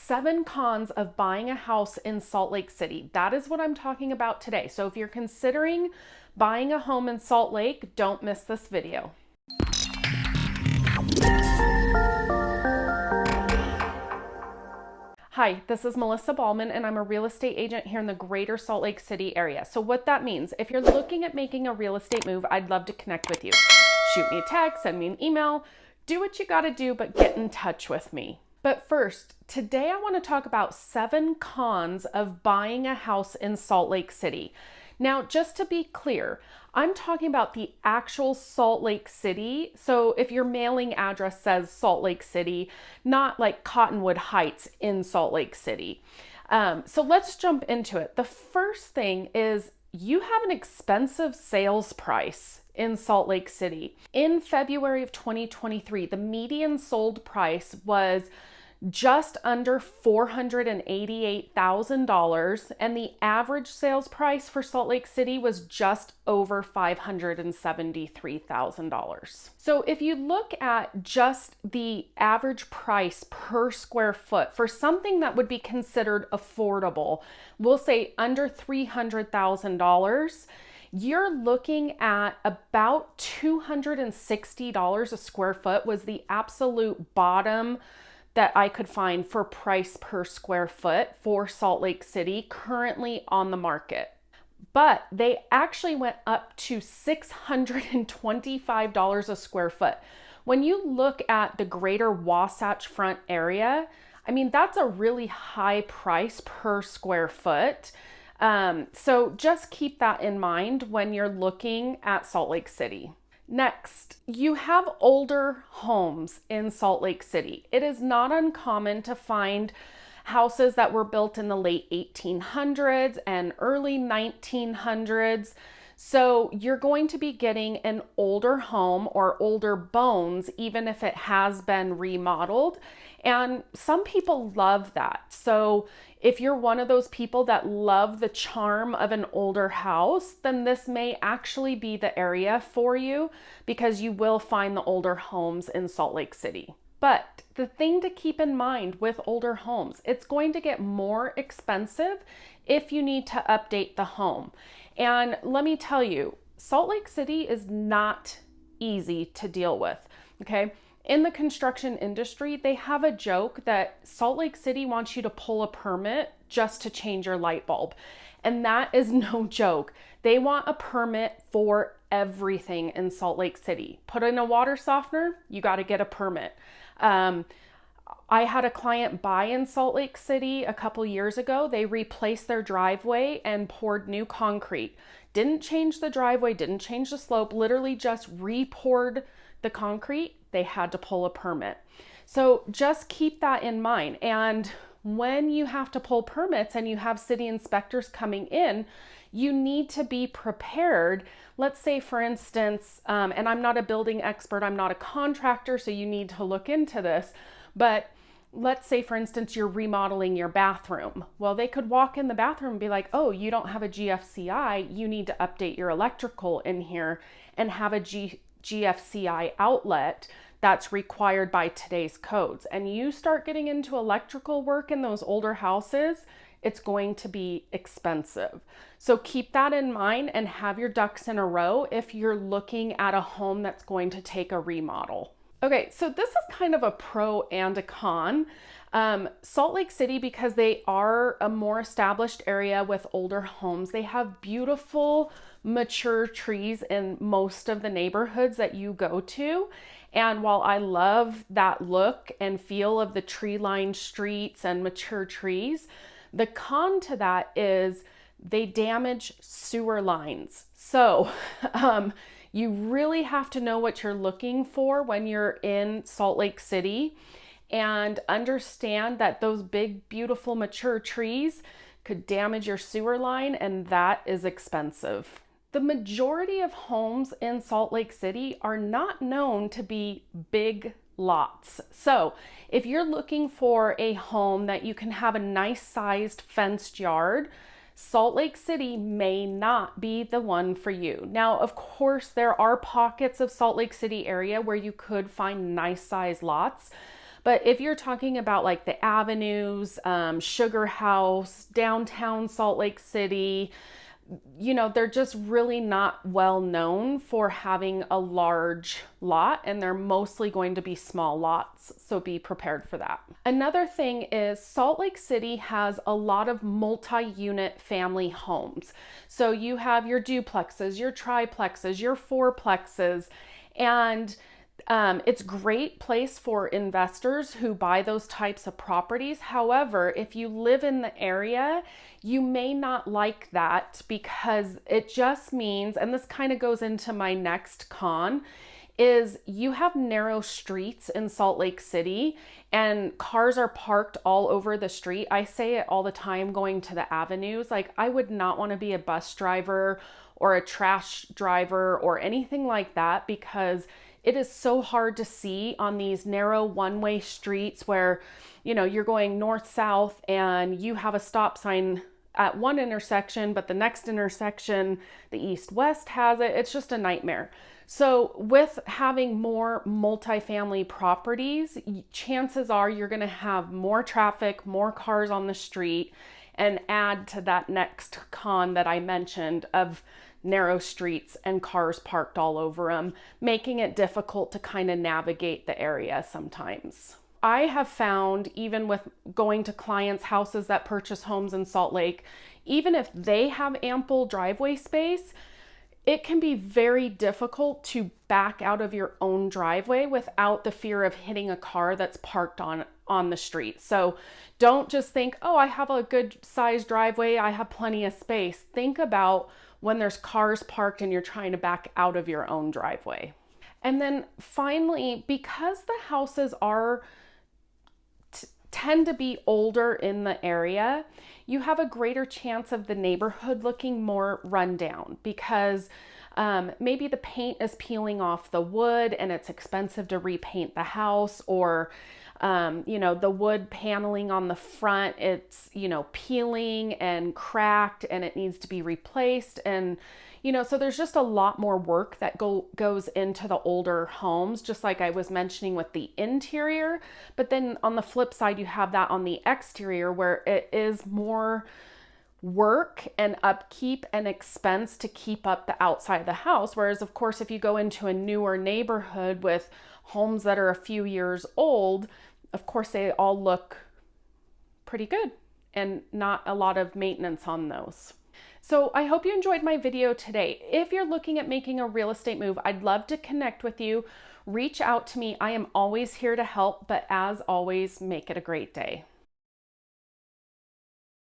7 cons of buying a house in Salt Lake City. That is what I'm talking about today. So if you're considering buying a home in Salt Lake, don't miss this video. Hi, this is Melissa Ballman, and I'm a real estate agent here in the greater Salt Lake City area. So what that means, if you're looking at making a real estate move, I'd love to connect with you. Shoot me a text, send me an email, do what you gotta do, but get in touch with me. But first, today I want to talk about 7 cons of buying a house in Salt Lake City. Now, just to be clear, I'm talking about the actual Salt Lake City. So if your mailing address says Salt Lake City, not like Cottonwood Heights in Salt Lake City. So let's jump into it. The first thing is you have an expensive sales price in Salt Lake City. In February of 2023, the median sold price was just under $488,000, and the average sales price for Salt Lake City was just over $573,000. So if you look at just the average price per square foot for something that would be considered affordable, we'll say under $300,000, you're looking at about $260 a square foot was the absolute bottom that I could find for price per square foot for Salt Lake City currently on the market. But they actually went up to $625 a square foot. When you look at the greater Wasatch Front area, I mean, that's a really high price per square foot. So just keep that in mind when you're looking at Salt Lake City. Next, you have older homes in Salt Lake City. It is not uncommon to find houses that were built in the late 1800s and early 1900s. So you're going to be getting an older home or older bones, even if it has been remodeled. And some people love that. So if you're one of those people that love the charm of an older house, then this may actually be the area for you because you will find the older homes in Salt Lake City. But the thing to keep in mind with older homes, it's going to get more expensive if you need to update the home. And let me tell you, Salt Lake City is not easy to deal with, okay? In the construction industry, they have a joke that Salt Lake City wants you to pull a permit just to change your light bulb. And that is no joke. They want a permit for everything in Salt Lake City. Put in a water softener, you got to get a permit. I had a client buy in Salt Lake City a couple years ago. They replaced their driveway and poured new concrete. Didn't change the driveway, didn't change the slope, literally just re-poured the concrete. They had to pull a permit. So just keep that in mind. And when you have to pull permits and you have city inspectors coming in, you need to be prepared. Let's say, for instance, and I'm not a building expert, I'm not a contractor, so you need to look into this, but let's say, for instance, you're remodeling your bathroom. Well, they could walk in the bathroom and be like, oh, you don't have a GFCI, you need to update your electrical in here and have a GFCI outlet that's required by today's codes. And you start getting into electrical work in those older houses, it's going to be expensive. So keep that in mind and have your ducks in a row if you're looking at a home that's going to take a remodel. Okay, so this is kind of a pro and a con. Salt Lake City, because they are a more established area with older homes, they have beautiful mature trees in most of the neighborhoods that you go to. And while I love that look and feel of the tree-lined streets and mature trees, the con to that is they damage sewer lines. So you really have to know what you're looking for when you're in Salt Lake City and understand that those big, beautiful, mature trees could damage your sewer line, and that is expensive. The majority of homes in Salt Lake City are not known to be big lots. So if you're looking for a home that you can have a nice sized fenced yard, Salt Lake City may not be the one for you. Now, of course, there are pockets of Salt Lake City area where you could find nice sized lots, But if you're talking about like the avenues, Sugar House, downtown Salt Lake City, they're just really not well known for having a large lot, and they're mostly going to be small lots. So be prepared for that. Another thing is Salt Lake City has a lot of multi-unit family homes. So you have your duplexes, your triplexes, your fourplexes, and it's a great place for investors who buy those types of properties. However, if you live in the area, you may not like that, because it just means, and this kind of goes into my next con, is you have narrow streets in Salt Lake City and cars are parked all over the street. I say it all the time going to the avenues. Like, I would not want to be a bus driver or a trash driver or anything like that, because it is so hard to see on these narrow one-way streets where, you're going north-south and you have a stop sign at one intersection, but the next intersection, the east-west has it. It's just a nightmare. So with having more multifamily properties, chances are you're going to have more traffic, more cars on the street, and add to that next con that I mentioned of narrow streets and cars parked all over them, making it difficult to kind of navigate the area sometimes. I have found, even with going to clients' houses that purchase homes in Salt Lake, even if they have ample driveway space, it can be very difficult to back out of your own driveway without the fear of hitting a car that's parked on the street. So don't just think, oh, I have a good sized driveway, I have plenty of space. Think about when there's cars parked and you're trying to back out of your own driveway. And then finally, because the houses tend to be older in the area, you have a greater chance of the neighborhood looking more rundown, because maybe the paint is peeling off the wood and it's expensive to repaint the house, or the wood paneling on the front, it's, peeling and cracked and it needs to be replaced. And, so there's just a lot more work that goes into the older homes, just like I was mentioning with the interior. But then on the flip side, you have that on the exterior, where it is more work and upkeep and expense to keep up the outside of the house. Whereas, of course, if you go into a newer neighborhood with homes that are a few years old, of course, they all look pretty good and not a lot of maintenance on those. So I hope you enjoyed my video today. If you're looking at making a real estate move, I'd love to connect with you. Reach out to me. I am always here to help, but as always, make it a great day.